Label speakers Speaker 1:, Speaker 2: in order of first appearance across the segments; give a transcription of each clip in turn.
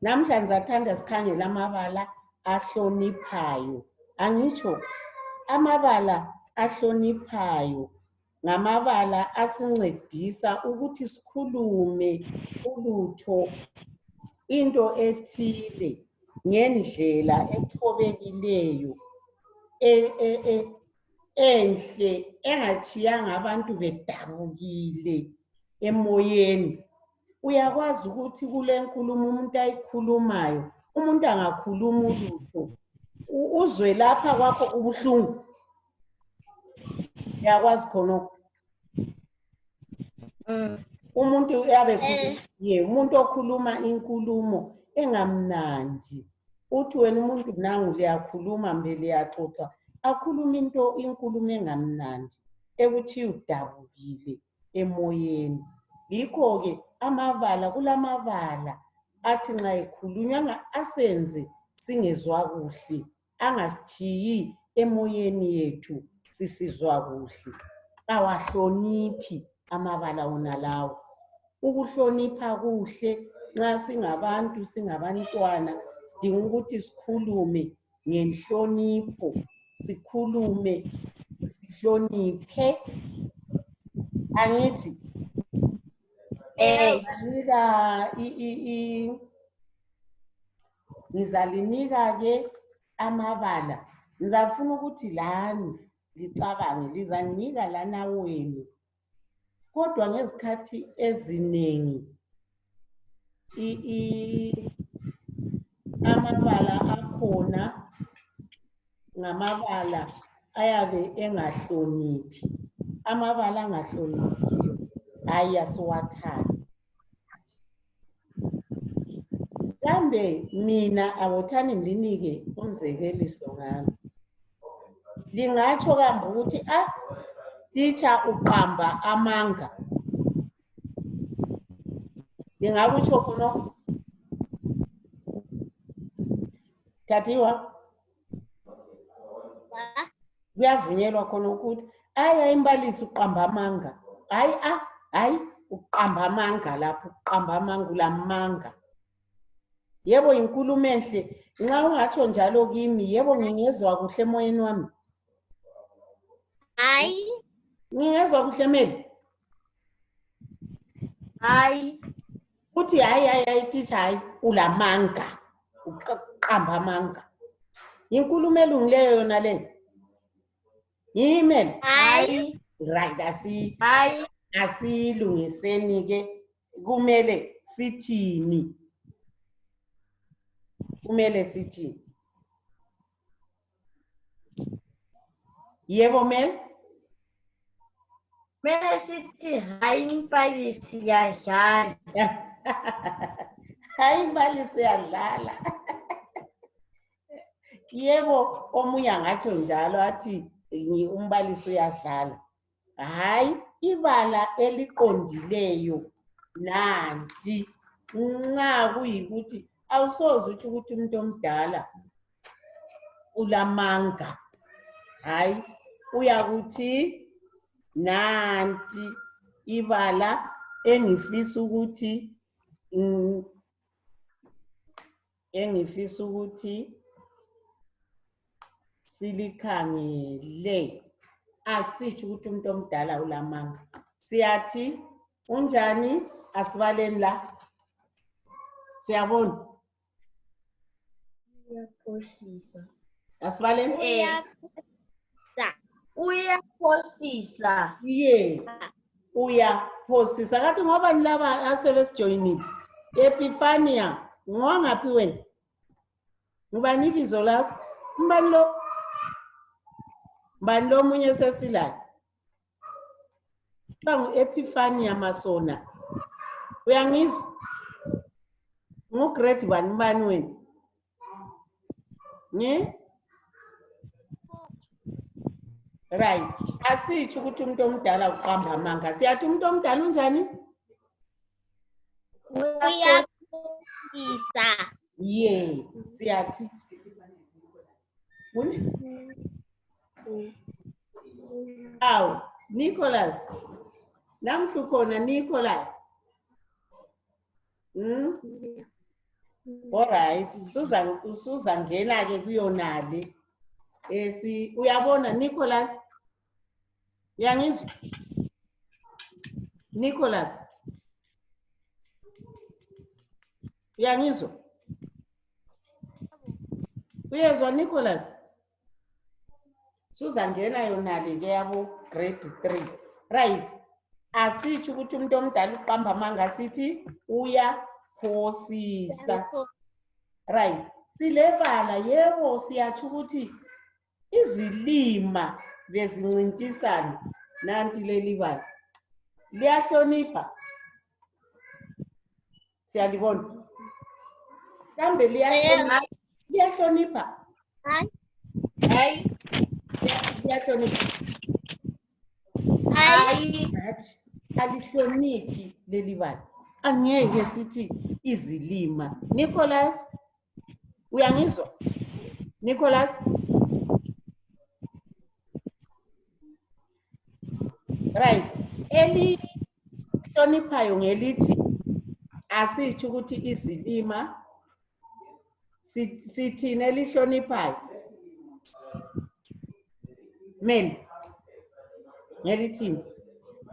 Speaker 1: Namhlanje athanda sikhangela amabala ahloniphayo. Angitsho amabala ahloniphayo ngamabala asincedisa ukuthi sikhulume ulutho into ethile ngendlela ethobekileyo enhle engatshiyanga abantu bedabukile emoyeni. Uyakwazi ukuthi kule nkulumo umuntu ayikhulumayo, umuntu angakhuluma ulutho uzwe lapha kwakho ubuhlungu. Uyakwazi khonokho. Umuntu uyabe umuntu okhuluma inkulumo engamnandi. Uthi wena umuntu nangu liyakhuluma mbe liyaxoxa, akhuluma inkulumo engamnandi ekuthi udabukile emoyeni. Yikho-ke amabala, kulamabala athi nxa ekhulunywa asenze singezwa kuhle, angasitshiyi emoyeni yethu sisizwa kuhle. Awahloniphi amabala wonalawo. Ukuhlonipha kuhle nxa singabantu, singabantwana, sidinga ukuthi sikhulume ngenhlonipho, sikhulume sihloniphe. Angithi ngizalinika-ke amabala. Ngizafuna ukuthi lani licabange, lizanika lana wenu. Kodwa ngezikhathi ezinengi amabala akhona ngamabala ayabe engahloniphi. Amabala angahloniphiyo hayi asiwathandi. Kambe mina abothani ngilinike umzekeliso ngami. Lingatsho kambe ukuthi titsha uqamba amanga. Lingakutsho khonokho? Thathiwa? Kuyavunyelwa khona ukuthi imbalisi uqamba amanga. Hayi uqamba amanga lapho, uqamba amanga ulamanga. Yebo inkulumo enhle. Nxa ungatsho njalo kimi, yebo ngingezwa kuhle emoyeni wami.
Speaker 2: Hayi.
Speaker 1: Ngingezwa kuhle meli.
Speaker 2: Hayi.
Speaker 1: Uthi hayi titsha hayi ulamanga. Uqamba amanga. Inkulumo elungileyo yona leyo. Yimeli.
Speaker 2: Hayi.
Speaker 1: Right,
Speaker 2: hayi.
Speaker 1: Asilungiseni ke kumele sithini? Kumele sithini? Yebo Mel?
Speaker 2: Kumele sithi hayi imbalisi iyadlala.
Speaker 1: Hayi imbalisi iyadlala. Yebo omunye angatsho njalo athi umbalisi uyadlala. Hayi ibala eliqondileyo nanti nxa kuyikuthi awusoze uthi ukuthi umuntu omdala ulamanga. Hayi uyakuthi nanti ibala engifisa ukuthi silikhangele. Asitsho ukuthi umuntu omdala ulamanga. Siyathi unjani? Asibaleni la. Siyabona?
Speaker 2: Uyaphosisa.
Speaker 1: Asibaleni?
Speaker 2: Uyaphosisa.
Speaker 1: Uyaphosisa. Kathi ngoba nilaba asebesijoyinile. Epiphania, ngowangaphi wena? Ngubani ibizo lakho? Mbani lo? Mbani lo munye sesilayo? Epiphania Masona. Uyangizwa? Ngugrade bani wena? Right. Asitsho ukuthi umuntu omdala uqamba amanga. Siyathi umuntu omdala unjani?
Speaker 2: Uyaphosisa.
Speaker 1: Siyathi. Nicholas. Namhlu khona Nicholas. Alright, usuzangena ke kuyonale. Uyabona Nicholas? Uyangizwa? Nicholas. Uyangizwa? Uyezwa Nicholas? Suzangena yonale ke yabo grade 3. Right. Asitsho ukuthi umuntu omdala uqamba amanga sithi uyaphosisa. Right. Silebala yebo siyatsho ukuthi izilima bezincintisana nanti leli bala. Liyahlonipha. Siyalibona. Kambe liyahlonipha.
Speaker 2: Hayi.
Speaker 1: Liyahlonipha.
Speaker 2: Hayi.
Speaker 1: Alihloniphi leli bala. Angeke sithi izilima. Nicholas, uyangizwa? Nicholas? Right. Elihloniphayo ngelithi asitsho ukuthi izilima sithini elihloniphayo? Men. Ngelithini?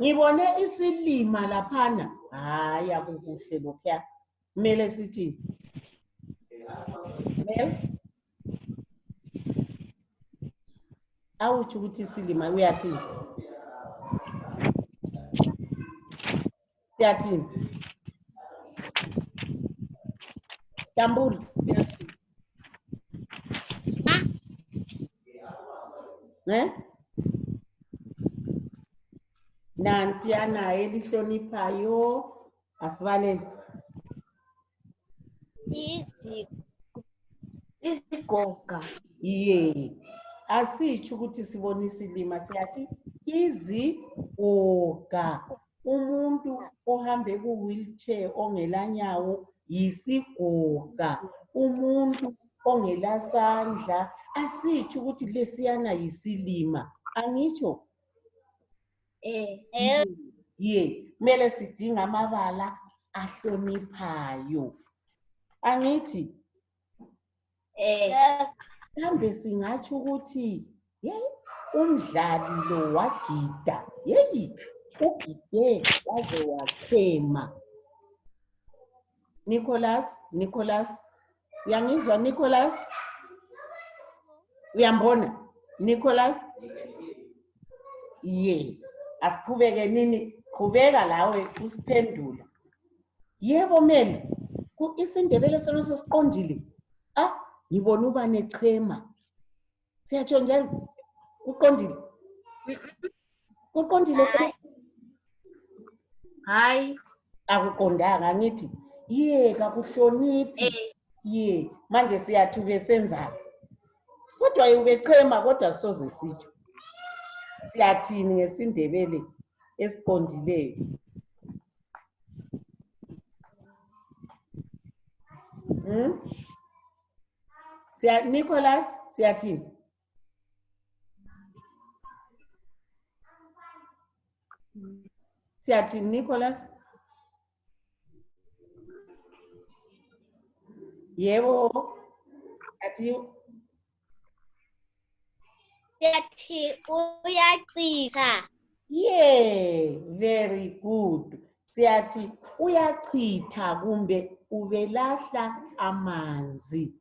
Speaker 1: Ngibone isilima laphana. Hayi akukuhle lokho. Kumele sithini? Mel? Awutsho ukuthi isilima uyathini? Siyathini? Istanbul siyathini? Nanti anayo elihloniphayo asibaleni.
Speaker 2: Isigoga.
Speaker 1: Ye. Asitsho ukuthi sibona isilima siyathi izigoga. Umuntu ohambe ku-wheelchair ongelanyawo yisigoga. Umuntu ongelasandla asitsho ukuthi lesiyana yisilima. Angitsho? Ye, mele sidinga amabala ahloniphayo. Angithi? Kambe singatsho ukuthi umdlali lo wagida. Yeyi, ugide waze wachema. Nicholas. Uyangizwa Nicholas? Uyambona? Nicholas? Ye. Asiqhubeke nini? Qhubeka lawe usiphendula. Yebo Mel, isindebele sona sosiqondile. Ngibona uba nechema. Siyatsho njalo? Uqondile? Uqondile?
Speaker 2: Hayi.
Speaker 1: Akuqondanga ngithi. Ye, kakuhloniphi. Ye, manje siyathuke senzani. Kodwa ubechema kodwa soze sitsho. Siyathini ngesindebele esiqondileyo? Nicholas, siyathini? Siyathini Nicholas? Yebo. Athi
Speaker 2: uyachitha.
Speaker 1: Yeah, very good. Siyathi uyachitha kumbe ubelahla amanzi.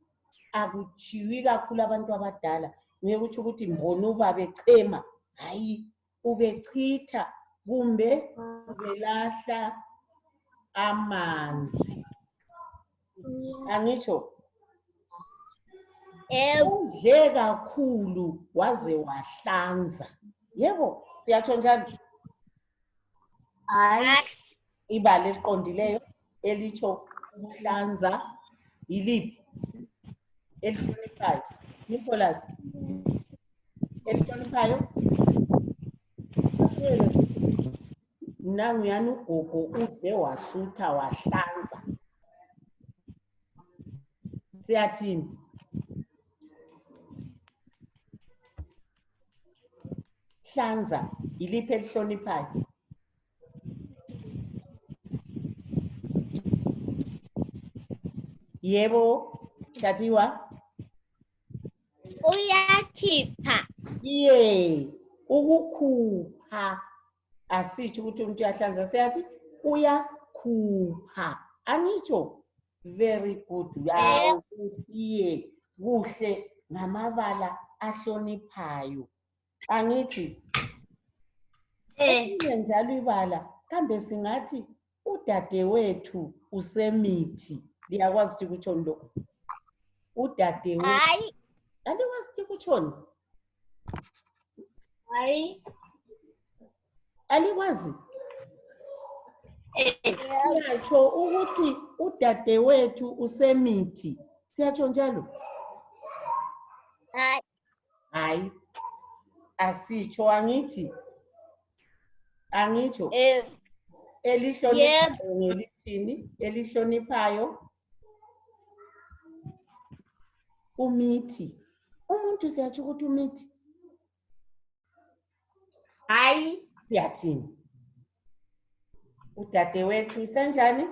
Speaker 1: Akuchiwi kakhulu abantu abadala. Ngeke utsho ukuthi mbona uba bechema. Hayi, ubechitha kumbe ubelahla amanzi. Angitsho? Udle kakhulu waze wahlanza. Yebo, siyatsho njalo?
Speaker 2: Hayi.
Speaker 1: Ibala eliqondileyo elitsho ukuhlanza yiliphi? Elihloniphayo. Nicholas. Elihloniphayo? Asiyeke sithi nanguyana ugogo udle wasutha wahlanza. Siyathini? Hlanza yiliphi elihloniphayo? Yebo, Tatiwa.
Speaker 2: Uyakhipha.
Speaker 1: Ye, ukukhupha. Asitsho ukuthi umuntu uyahlanza, siyathi uyakhupha. Angitsho? Very good. Ye, kuhle ngamabala ahloniphayo. Angithi? Elinye njalo ibala, kambe singathi udadewethu usemithi. Liyakwazi ukuthi kutshoni lokho? Udadewethu.
Speaker 2: Hayi.
Speaker 1: Alikwazi ukuthi kutshoni?
Speaker 2: Hayi.
Speaker 1: Alikwazi? Siyatsho ukuthi udadewethu usemithi. Siyatsho njalo?
Speaker 2: Hayi.
Speaker 1: Hayi. Asitsho angithi? Angitsho? Elihloniphayo ngelithini? Elihloniphayo? Umithi. Umuntu siyatsho ukuthi umithi?
Speaker 2: Hayi.
Speaker 1: Siyathini? Udadewethu senjani?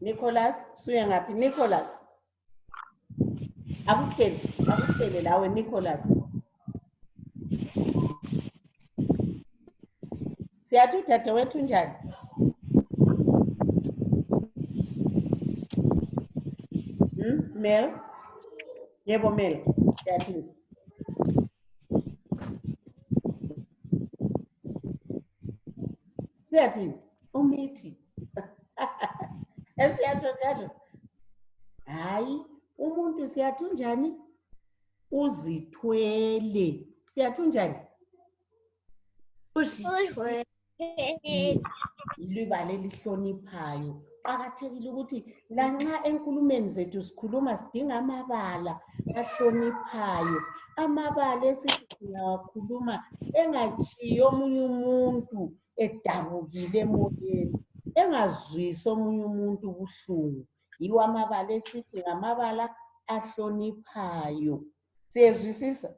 Speaker 1: Nicholas, suye ngaphi? Nicholas. Akusitshele lawe Nicholas. Siyathi udadewethu njani? Mel? Yebo Mel. Siyathini? Siyathini? Umithi. Esiyatsho njalo? Hayi, umuntu siyathi unjani? Uzithwele. Siyathi unjani?
Speaker 2: Uzithwele.
Speaker 1: Ilibala elihloniphayo. Qakathekile ukuthi lanxa enkulumeni zethu sikhuluma sidinga amabala ahloniphayo. Amabala esithi singawakhuluma engatshiyi omunye umuntu edarukile emoyeni, engazwisi omunye umuntu ubuhlungu. Yiwo amabala esithi ngamabala ahloniphayo. Siyezwisisa?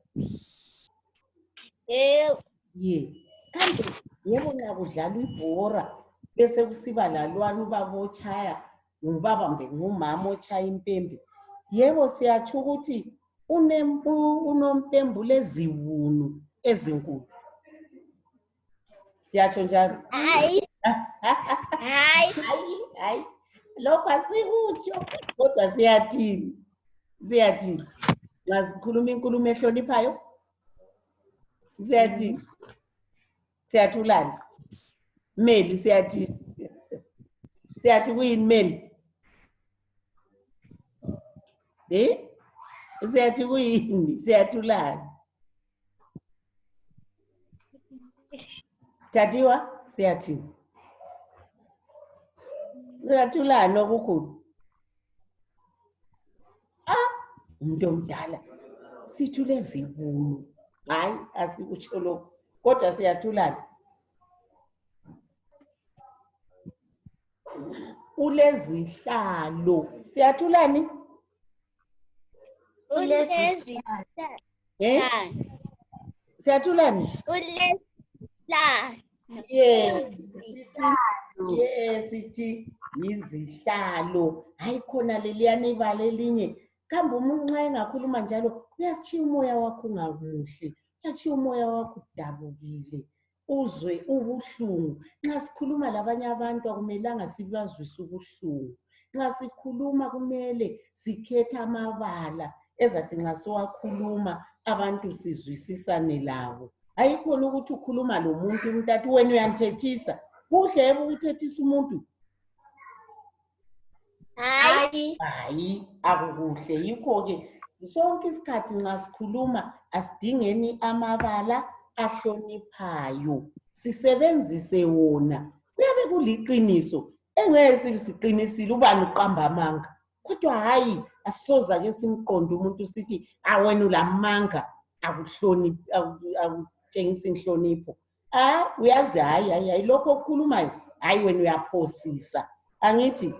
Speaker 1: Ye. Kambe yebo nxa kudlalwa ibhora bese kusiba lalwana ubaba otshaya, ngubaba mbe ngumama otshaya impembe. Yebo siyatsho ukuthi unompembe lezibunu ezinkulu. Siyatsho njalo?
Speaker 2: Hayi. Hayi.
Speaker 1: Hayi. Lokho asikutsho kodwa siyathini? Siyathini? Nxa sikhuluma inkulumo ehloniphayo? Siyathini? Siyathulani? Meli siyathi. Siyathi kuyini Meli? Siyathi kuyini? Siyathulani? Tatiwa siyathini? Siyathulani okukhulu? Umuntu omdala. Sithule zibunu. Hayi asikutsho lokho. Kodwa siyathulani? Ulezihlalo. Siyathulani?
Speaker 2: Ulezihlalo.
Speaker 1: Siyathulani?
Speaker 2: Ulezihlalo.
Speaker 1: Yes, sithi izihlalo. Hayi khona leliyana ibala elinye. Kambe umuntu nxa engakhuluma njalo uyasitshiya umoya wakho ungakuhle. Uyasitshiya umoya wakho udabukile. Uzwe ubuhlungu. Nxa sikhuluma labanye abantu akumelanga sibazwise ubuhlungu. Nxa sikhuluma kumele sikhethe amabala ezathi nxa siwakhuluma abantu sizwisisane labo. Ayikhona ukuthi ukhuluma lomuntu umuntu athi wena uyamthethisa. Kuhle yebo ukuthethisa umuntu?
Speaker 2: Hayi.
Speaker 1: Hayi, akukuhle. Yikho-ke sonke isikhathi nxa sikhuluma asidingeni amabala ahloniphayo. Sisebenzise wona. Kuyabe kuliqiniso. Engeke siqinisile ubani uqamba amanga. Kodwa hayi asisoze ake simqonde umuntu sithi wena ulamanga akuhloniphi akutshengisa inhlonipho. Uyazi hayi lokho okukhulumayo hayi wena uyaphosisa. Angithi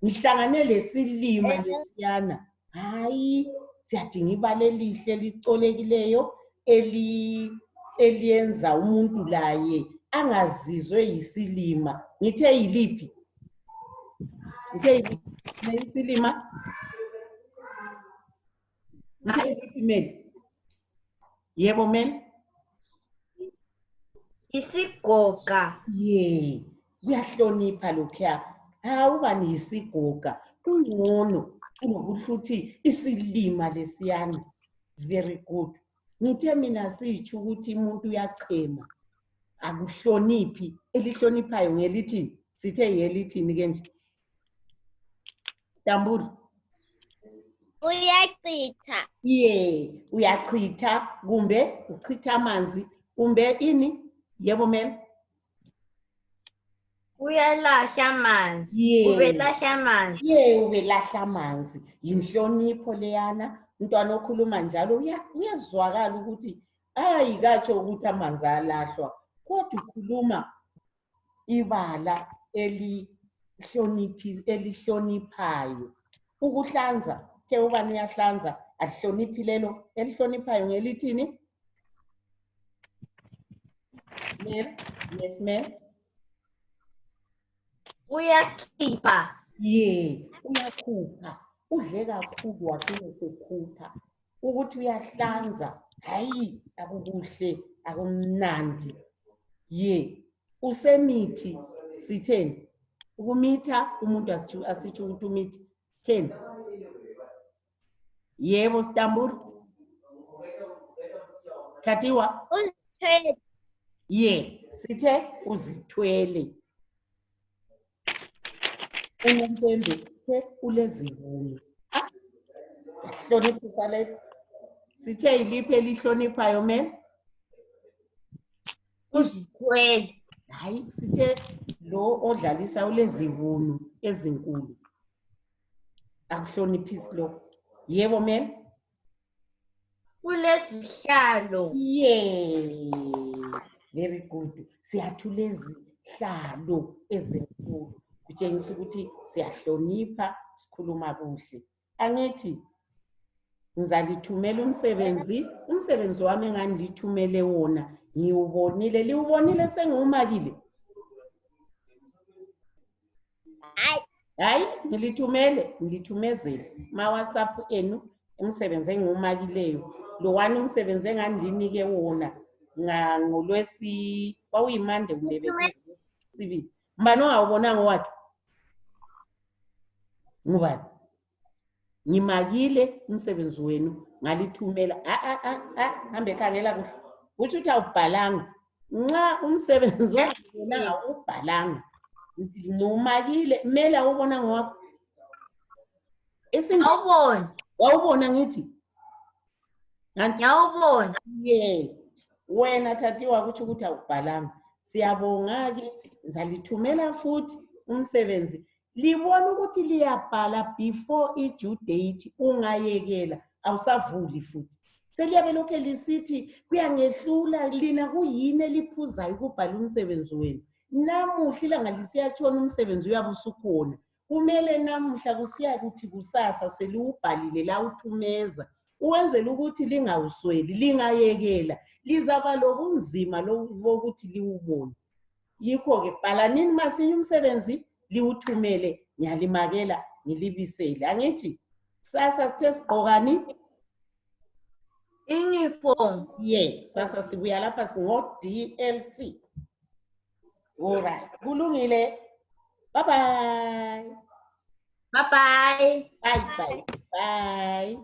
Speaker 1: ngihlangane lesilima lesiyana. Hayi siyadinga ibala elihle elicolekileyo eliyenza umuntu laye angazizwe yisilima. Ngithe yiliphi? Neyisilima. Mel. Yebo Mel.
Speaker 2: Isigoga.
Speaker 1: Ye. Kuyahlonipha lokhuya. Awuba niyisigoga. Kungcono kunokuhluthi isilima lesiyana. Very good. Ngithe mina sitsho ukuthi umuntu uyachema. Akuhloniphi. Elihloniphayo ngelithini? Sithe ngelithini ke nje? Tambula.
Speaker 2: Uyachitha.
Speaker 1: Ye, uyachitha kumbe uchitha amanzi kumbe ini? Yebo Mel.
Speaker 2: Uyalahla amanzi.
Speaker 1: Ye.
Speaker 2: Ubelahla amanzi.
Speaker 1: Ye, ubelahla amanzi. Yinhlonipho leyana. Umntwana okhuluma njalo uyazwakala ukuthi ayikatsho ukuthi amanzi alahlwa. Kodwa ukhuluma ibala elihloniphayo. Ukuhlanza, sithe ubani uyahlanza, alihloniphi lelo elihloniphayo ngelithini? Mel, yes Mel.
Speaker 2: Uyakhipha.
Speaker 1: Ye, uyakhupha. Udle kakhulu wagcine sekhupha. Ukuthi uyahlanza, hayi akukuhle, akumnandi. Ye, usemithi sitheni? Ukumitha umuntu asitsho ukuthi umithi. Theni? Yebo Stambula. Khathiwa.
Speaker 2: Uzithwele.
Speaker 1: Ye, sithe uzithwele. Unompembe sithe ulezibunu. Hloniphisa le. Sithe iliphi elihloniphayo Mel?
Speaker 2: Uzithwele.
Speaker 1: Hayi sithe lo odlalisa ulezibunu ezinkulu. Akuhloniphisi lo. Yebo Mel?
Speaker 2: Kulezihlalo.
Speaker 1: Ye. Very good. Siyathulezi hlalo ezinkulu. Kutshengisa ukuthi siyahlonipha, sikhuluma kuhle. Angithi ngizalithumela umsebenzi wami engandithumele wona. Ngiwubonile, liwubonile sengiwumakile. Hayi, ngilithumezele ma WhatsApp enu umsebenzi engiwumakileyo. Lo wani umsebenzi engandinike wona ngolwesi kwawuyimande kumbe sibili. Mbani ongawubonanga wathi? Ngubani? Ngimakile umsebenzi wenu ngalithumela. Hambe khangela kuhle. Uthi uthi awubhalanga. Nxa umsebenzi ongawubonanga ubhalanga. Ngiwumakile, kumele awubona ngowakho.
Speaker 2: Awubona.
Speaker 1: Wawubona ngithi?
Speaker 2: Ngiyawubona.
Speaker 1: Ye. Wena Thathiwa kuthi ukuthi awubhalanga. Siyabonga-ke, ngizalithumela futhi umsebenzi. Libona ukuthi liyabhala before i-due date, ungayekela awusavuli futhi. Seliyabe lokho lisithi kuyangehlula lina kuyini eliphuzayo ukubhala umsebenzi wenu. Namuhla ilanga lisiyatshona umsebenzi uyabe usukhona. Kumele namuhla kusiya kuthi kusasa seliwubhalile la uthumeza. Uwenzela ukuthi lingawusweli, lingayekela. Lizaba lobunzima lokuthi liwubone. Yikho-ke bhalanini masinya umsebenzi liwuthumele, ngiyalimakela ngilibisele. Angithi kusasa sithe sigqokani?
Speaker 2: Uniform.
Speaker 1: Ye, sasa sibuya lapha singo DLC. Alright, kulungile. Bye bye.
Speaker 2: Bye bye.
Speaker 1: Bye bye. Bye.